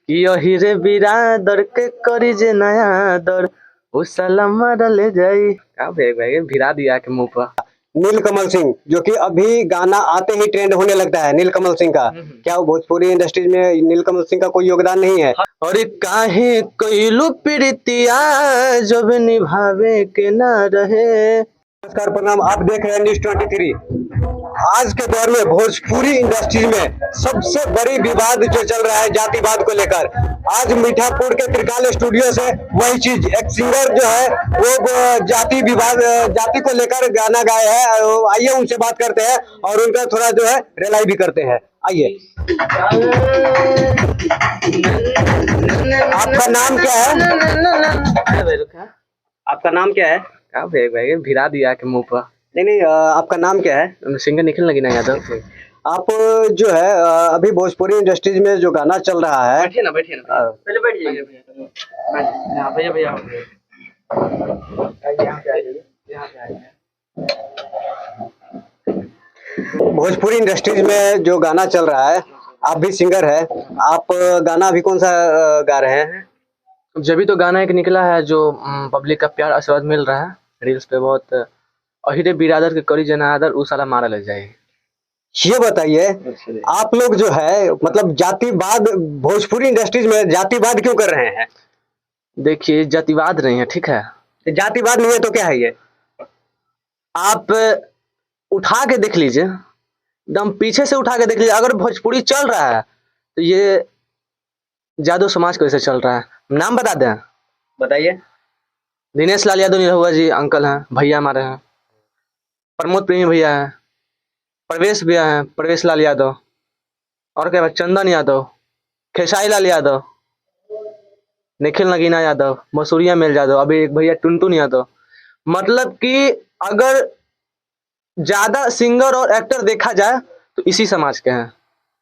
कि यही रे बिरादर के करी जे नया दर उ साला मारल जाई। का भाई भिरा दिया के मुंह पर। नीलकमल सिंह, जो कि अभी गाना आते ही ट्रेंड होने लगता है नीलकमल सिंह का, क्या वो भोजपुरी इंडस्ट्रीज में नीलकमल सिंह का कोई योगदान नहीं है? और काहे कइलू प्रीतिया जब निभावे के ना रहे। नमस्कार, प्रणाम। आप देख रहे हैं न्यूज 23। आज के दौर में भोजपुरी इंडस्ट्री में सबसे बड़ी विवाद जो चल रहा है जातिवाद को लेकर। आज मीठापुर के त्रिकाल स्टूडियो से वही चीज, एक सिंगर जो है वो जाति को लेकर गाना गाए हैं। आइए उनसे बात करते हैं और उनका थोड़ा जो है रिलाई भी करते हैं। आइए, आपका नाम क्या है? आपका नाम क्या है? का भाई भिरा दिया के मुंह पर। नहीं, आपका नाम क्या है? सिंगर निखिल लगी ना यादव। आप जो है अभी भोजपुरी इंडस्ट्रीज में जो गाना चल रहा है, बैठिए ना पहले बैठ जाइए भैया। भैया भोजपुरी इंडस्ट्रीज में जो गाना चल रहा है, आप भी सिंगर है, आप गाना अभी कौन सा गा रहे हैं? जब भी तो गाना एक निकला है जो पब्लिक का प्यार आशीर्वाद मिल रहा है रील्स पे बहुत। अहिरे बिरादर के करी जनादर उ साला मारा ले जाए। ये बताइए, आप लोग जो है मतलब जातिवाद, भोजपुरी इंडस्ट्रीज में जातिवाद क्यों कर रहे हैं? देखिए जातिवाद नहीं है, ठीक है? जातिवाद नहीं है तो क्या है ये? आप उठा के देख लीजिए, एकदम पीछे से उठा के देख लीजिए। अगर भोजपुरी चल रहा है तो ये जादव समाज कैसे चल रहा है? नाम बता दें? बताइए। दिनेश लाल यादव निरहुआ जी अंकल हैं, भैया हमारे हैं। प्रमोद प्रेमी भैया हैं, प्रवेश भैया हैं, प्रवेश लाल यादव। और क्या, चंदन यादव, खेसारी लाल यादव, निखिल नगीना यादव, मसूरिया मेल यादव, अभी एक भैया टुनटुन यादव। मतलब कि अगर ज्यादा सिंगर और एक्टर देखा जाए तो इसी समाज के हैं।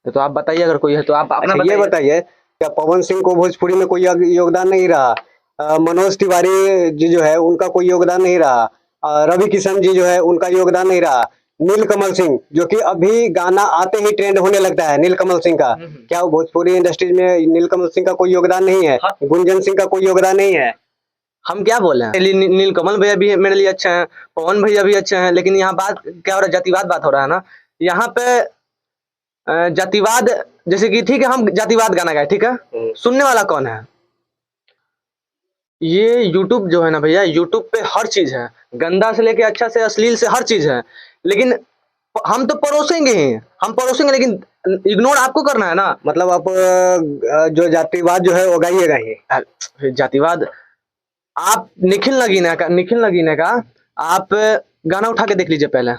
तो आप बताइए अगर कोई है तो आप अपना ये बताइए, क्या पवन सिंह को भोजपुरी में कोई योगदान नहीं रहा? मनोज तिवारी जी जो है उनका कोई योगदान नहीं रहा? रवि किशन जी जो है उनका योगदान नहीं रहा? नीलकमल सिंह, जो कि अभी गाना आते ही ट्रेंड होने लगता है नीलकमल सिंह का, क्या वो भोजपुरी इंडस्ट्रीज में नीलकमल सिंह का कोई योगदान नहीं है? गुंजन सिंह का कोई योगदान नहीं है? हम क्या बोले हैं? नीलकमल भैया भी मेरे लिए अच्छे हैं, पवन भैया भी अच्छे हैं, लेकिन यहाँ बात क्या हो रहा है? जातिवाद बात हो रहा है ना यहाँ पे। जातिवाद जैसे कि ठीक है, हम जातिवाद गाना गाए, ठीक है, सुनने वाला कौन है? ये यूट्यूब जो है ना भैया, यूट्यूब पे हर चीज है, गंदा से लेके अच्छा से अश्लील से हर चीज है। लेकिन हम तो परोसेंगे ही, हम परोसेंगे, लेकिन इग्नोर आपको करना है ना। मतलब आप जो जातिवाद जो है वो गाइएगा ही? जातिवाद आप निखिल नगीना का आप गाना उठा के देख लीजिए पहले।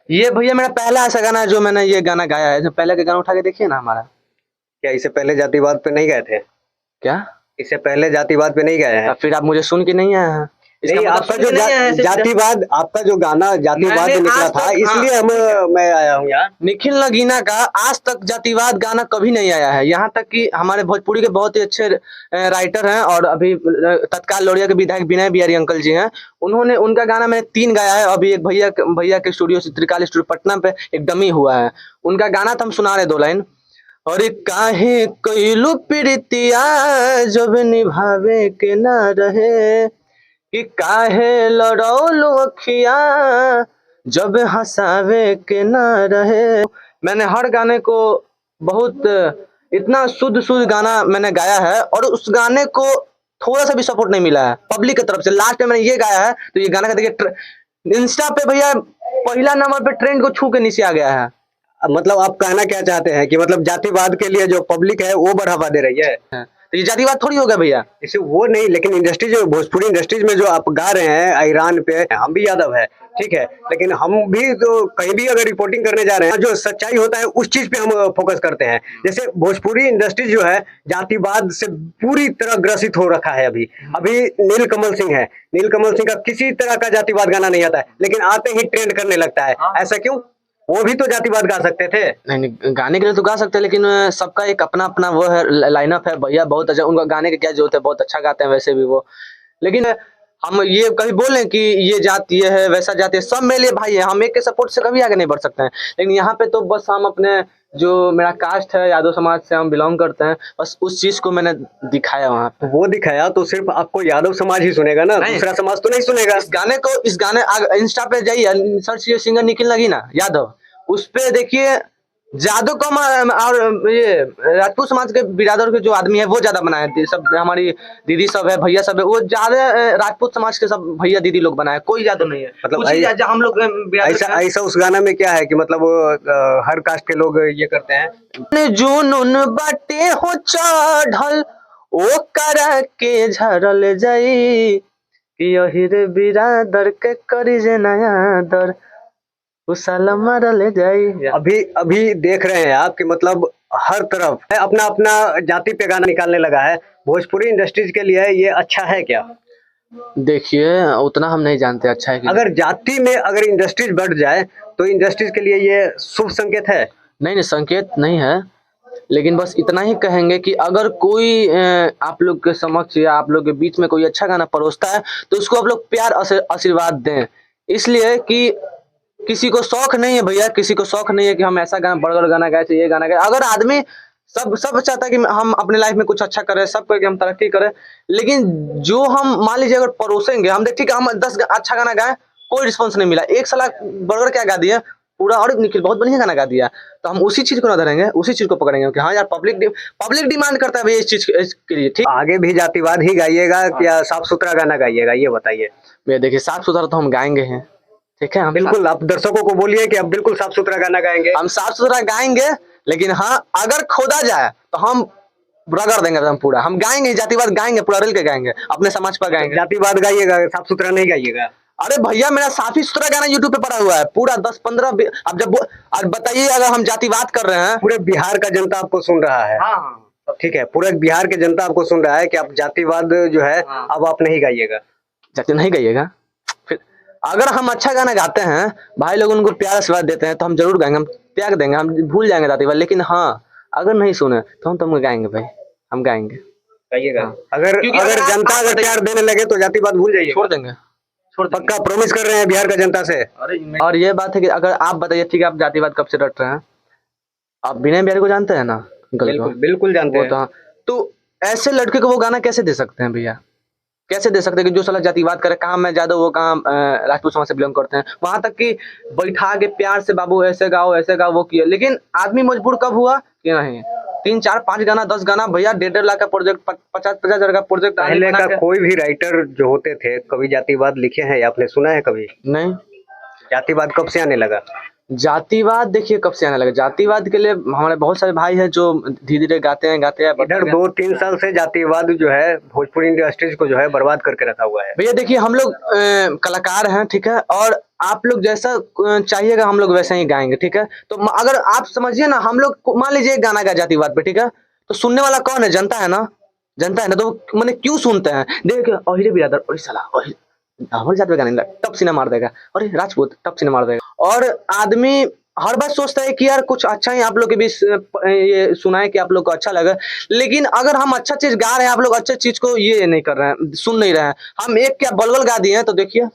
ये भैया मेरा पहला ऐसा गाना है जो मैंने ये गाना गाया है। जो पहले के गाना उठा के देखिए ना हमारा। क्या इससे पहले जातिवाद पे नहीं गए थे? क्या इससे पहले जातिवाद पे नहीं गए हैं? फिर आप मुझे सुन के नहीं आए हैं? नहीं, आपका जो जातिवाद, आपका जो गाना जातिवाद निकला था, इसलिए मैं आया हूँ यार। निखिल नगीना का आज तक जातिवाद गाना कभी नहीं आया है। यहाँ तक कि हमारे भोजपुरी के बहुत ही अच्छे राइटर हैं और अभी तत्काल लोरिया के विधायक विनय बिहारी अंकल जी हैं, उन्होंने उनका गाना मैंने 3 गाया है। अभी एक भैया के स्टूडियो से, त्रिकाल स्टूडियो पटना पे एक डमी हुआ है, उनका गाना तो हम सुना रहे 2 लाइन। और काहे कइलू प्रीतिया जब निभावे के ना रहे, कि काहे लड़ौलू अखिया जब हंसावे के ना रहे। मैंने हर गाने को बहुत इतना शुद्ध गाना मैंने गाया है और उस गाने को थोड़ा सा भी सपोर्ट नहीं मिला है पब्लिक की तरफ से। लास्ट में मैंने ये गाया है तो ये गाना का देखिए इंस्टा पे भैया पहला नंबर पे ट्रेंड को छू के नीचे आ गया है। मतलब आप कहना क्या चाहते हैं कि मतलब जातिवाद के लिए जो पब्लिक है वो बढ़ावा दे रही है? तो ये जातिवाद थोड़ी होगा भैया। इसे वो नहीं, लेकिन इंडस्ट्री जो भोजपुरी इंडस्ट्रीज में जो आप गा रहे हैं ईरान पे, हम भी यादव है, ठीक है, लेकिन हम भी तो कहीं भी अगर रिपोर्टिंग करने जा रहे हैं, जो सच्चाई होता है उस चीज पे हम फोकस करते हैं। जैसे भोजपुरी इंडस्ट्री जो है जातिवाद से पूरी तरह ग्रसित हो रखा है। अभी नीलकमल सिंह है, नीलकमल सिंह का किसी तरह का जातिवाद गाना नहीं आता है, लेकिन आते ही ट्रेंड करने लगता है। ऐसा क्यों? वो भी तो जातिवाद गा सकते थे। नहीं, गाने के लिए तो गा सकते हैं, लेकिन सबका एक अपना अपना वो है, लाइनअप है। भैया बहुत अच्छा, उनका गाने की क्या जरूरत है, बहुत अच्छा गाते हैं वैसे भी वो। लेकिन हम ये कभी बोलें कि ये जाति है वैसा जाति है, सब मेरे लिए भाई है, हम एक के सपोर्ट से कभी आगे नहीं बढ़ सकते हैं। लेकिन यहाँ पे तो बस हम अपने जो मेरा कास्ट है, यादव समाज से हम बिलोंग करते हैं, बस उस चीज को मैंने दिखाया वहाँ पे। वो दिखाया तो सिर्फ आपको यादव समाज ही सुनेगा ना, नहीं। दूसरा समाज तो नहीं सुनेगा। इस गाने इंस्टा पे जाइए, सर्च कीजिए सिंगर निखिल लगी ना यादव, उस पे देखिए जादव कम और ये राजपूत समाज के बिरादर के जो आदमी है वो ज्यादा बनाए थे, सब हमारी दीदी सब है, भैया सब है, वो ज्यादा राजपूत समाज के सब भैया दीदी लोग बनाए, कोई यादव नहीं है। मतलब कुछ ही हम लोग बिरादर ऐसा के हैं। ऐसा उस गाना में क्या है कि मतलब वो हर कास्ट के लोग ये करते हैं। जुनून बाटे हो चढ़ल ओ करा के झरल जाई कि यही बिरादर के करी जे नया दर उसाला मारल जाई। अभी अभी देख रहे हैं आप कि मतलब हर तरफ है अपना अपना जाति पे गाना निकालने लगा है। भोजपुरी इंडस्ट्रीज के लिए ये अच्छा है क्या? देखिए उतना हम नहीं जानते अच्छा है कि अगर जाति में अगर इंडस्ट्रीज बढ़ जाए तो इंडस्ट्रीज के लिए ये शुभ संकेत है। नहीं संकेत नहीं है, लेकिन बस इतना ही कहेंगे कि अगर कोई आप लोग के समक्ष या आप लोग के बीच में कोई अच्छा गाना परोसता है तो उसको आप लोग प्यार आशीर्वाद दें, इसलिए कि किसी को शौक नहीं है भैया, किसी को शौक नहीं है कि हम ऐसा गाना बड़गड़ गाना गाए, ये गाना गाए। अगर आदमी सब सब चाहता है कि हम अपने लाइफ में कुछ अच्छा करें, सब कोई कि हम तरक्की करें, लेकिन जो हम मान लीजिए अगर परोसेंगे, हम देख ठीक है हम 10 अच्छा गाना गाए, कोई रिस्पॉन्स नहीं मिला, एक साला बड़गड़ क्या गा दिया पूरा, और निखिल बहुत बढ़िया गाना गा दिया, तो हम उसी चीज को ना धरेंगे, उसी चीज को पकड़ेंगे कि हाँ यार पब्लिक डिमांड करता है भैया इस चीज के लिए। ठीक आगे भी जातिवाद ही गाइएगा या साफ सुथरा गाना गाइएगा, ये बताइए। भैया देखिए साफ सुथरा तो हम गाएंगे हैं, ठीक है, हम बिल्कुल आप दर्शकों को बोलिए कि आप बिल्कुल साफ सुथरा गाना गाएंगे। हम साफ सुथरा गाएंगे, लेकिन हाँ अगर खोदा जाए तो हम रगड़ देंगे, हम पूरा हम गाएंगे, जातिवाद गाएंगे, पूरा रिल के गाएंगे, अपने समाज पर गाएंगे। जातिवाद गाइएगा, साफ सुथरा नहीं गाइएगा। अरे भैया मेरा साफ ही सुथरा गाना यूट्यूब पे पड़ा हुआ है पूरा 10-15। अब जब अब बताइए अगर हम जातिवाद कर रहे हैं, पूरे बिहार का जनता आपको सुन रहा है। हाँ ठीक है, पूरे बिहार के जनता आपको सुन रहा है कि आप जातिवाद जो है अब आप नहीं गाइएगा। जाति नहीं गाइएगा, फिर अगर हम अच्छा गाना गाते हैं, भाई लोग उनको प्यार आशीर्वाद देते हैं तो हम जरूर गाएंगे, हम त्याग देंगे, हम भूल जाएंगे जातिवाद, लेकिन हाँ अगर नहीं सुने तो हम तुम गाएंगे भाई, हम गाएंगे, गाइएगा। अगर जनता अगर प्यार देने लगे तो जातिवाद भूल जाइए, छोड़ देंगे। पक्का प्रॉमिस कर रहे हैं बिहार का जनता से। और ये बात है कि अगर आप बताइए ठीक है आप जातिवाद कब से डट रहे हैं, आप विनय बिहारी को जानते हैं ना? बिल्कुल बिल्कुल जानते हैं। तो ऐसे लड़के को वो गाना कैसे दे सकते हैं भैया, कैसे दे सकते हैं कि जो साला जातिवाद करे, कहाँ मैं जादव वो कहाँ राजपूत समाज से बिलोंग करते हैं, वहां तक कि बैठा के प्यार से बाबू ऐसे गाओ वो किया, लेकिन आदमी मजबूर कब हुआ कि नहीं 3-4-5 गाना 10 गाना भैया 1.5 लाख का प्रोजेक्ट, 50-50 हजार का प्रोजेक्ट। पहले का कोई भी राइटर जो होते थे कभी जातिवाद लिखे हैं या आपने सुना है कभी? नहीं। जातिवाद कब से आने लगा? जातिवाद देखिए कब से आने लगा, जातिवाद के लिए हमारे बहुत सारे भाई हैं जो धीरे धीरे गाते हैं इधर 2-3 साल से जातिवाद जो है भोजपुरी इंडस्ट्रीज को जो है बर्बाद करके रखा हुआ है। भैया देखिए हम लोग कलाकार हैं, ठीक है, और आप लोग जैसा चाहिएगा हम लोग वैसा ही गाएंगे, ठीक है। तो अगर आप समझिए ना, हम लोग मान लीजिए गाना गा जातिवाद पे, ठीक है, तो सुनने वाला कौन है? जनता है ना, जनता है ना, तो मैंने क्यों सुनते हैं? देखिए अहिरे बिरादर, अरे साला हमारे जात पे गाने टप सीना मार देगा, अरे राजपूत टप सीना मार देगा, और आदमी हर बार सोचता है कि यार कुछ अच्छा ही आप लोग के बीच ये सुनाए कि आप लोग को अच्छा लगे, लेकिन अगर हम अच्छा चीज गा रहे हैं, आप लोग अच्छे चीज को ये नहीं कर रहे हैं, सुन नहीं रहे हैं, हम एक क्या बलबल गा दिए हैं, तो देखिए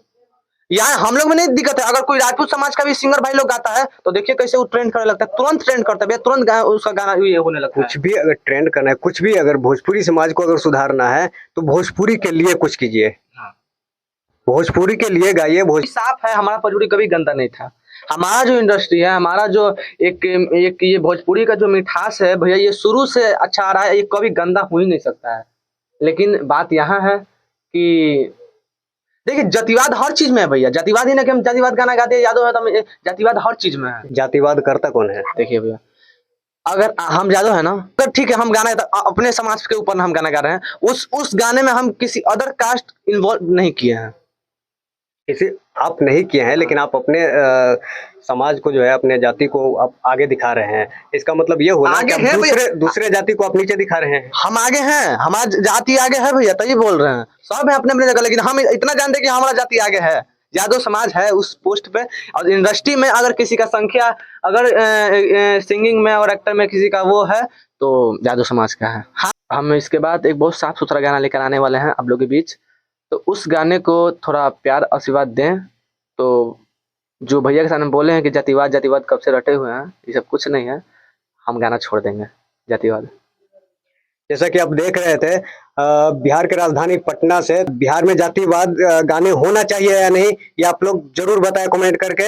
यहाँ हम लोग में नहीं दिक्कत है। अगर कोई राजपूत समाज का भी सिंगर भाई लोग गाता है तो देखिए कैसे वो ट्रेंड करने लगता है, तुरंत ट्रेंड करता है, तुरंत उसका गाना ये होने लगता है। कुछ भी अगर ट्रेंड करना है, कुछ भी अगर भोजपुरी समाज को अगर सुधारना है तो भोजपुरी के लिए कुछ कीजिए, भोजपुरी के लिए गाइए। साफ है, हमारा भोजपुरी कभी गंदा नहीं था। हमारा जो इंडस्ट्री है, हमारा जो एक ये भोजपुरी का जो मिठास है भैया, ये शुरू से अच्छा आ रहा है, ये कभी गंदा हो ही नहीं सकता है। लेकिन बात यहाँ है कि देखिए जातिवाद हर चीज में है भैया, जातिवाद ही ना कि हम जातिवाद गाना गाते हैं यादव है तो जातिवाद हर चीज में है। जातिवाद करता कौन है? देखिए भैया अगर हम यादव है ना, तो ठीक है हम गाना अपने समाज के ऊपर हम गाना गा रहे हैं, उस गाने में हम किसी अदर कास्ट इन्वॉल्व नहीं किए हैं, इसे आप नहीं किए हैं, लेकिन आप अपने समाज को जो है, अपने जाति को आप आगे दिखा रहे हैं। इसका मतलब ये हुआ कि आप दूसरे जाति को आप नीचे दिखा रहे हैं। हम आगे हैं, हमारा जाति आगे है भैया, तभी बोल रहे हैं। सब है अपने अपने जगह, लेकिन हम इतना जानते हैं कि हमारा जाति आगे है, यादव समाज है उस पोस्ट पे। और इंडस्ट्री में अगर किसी का संख्या अगर सिंगिंग में और एक्टर में किसी का वो है तो यादव समाज का है। हाँ, हम इसके बाद एक बहुत साफ सुथरा गाना लेकर आने वाले हैं आप लोग के बीच, तो उस गाने को थोड़ा प्यार आशीर्वाद दें। तो जो भैया के सामने बोले हैं कि जातिवाद कब से रटे हुए हैं, ये सब कुछ नहीं है। हम गाना छोड़ देंगे जातिवाद। जैसा कि आप देख रहे थे बिहार की राजधानी पटना से बिहार में जातिवाद गाने होना चाहिए या नहीं, ये आप लोग जरूर बताएं कमेंट करके।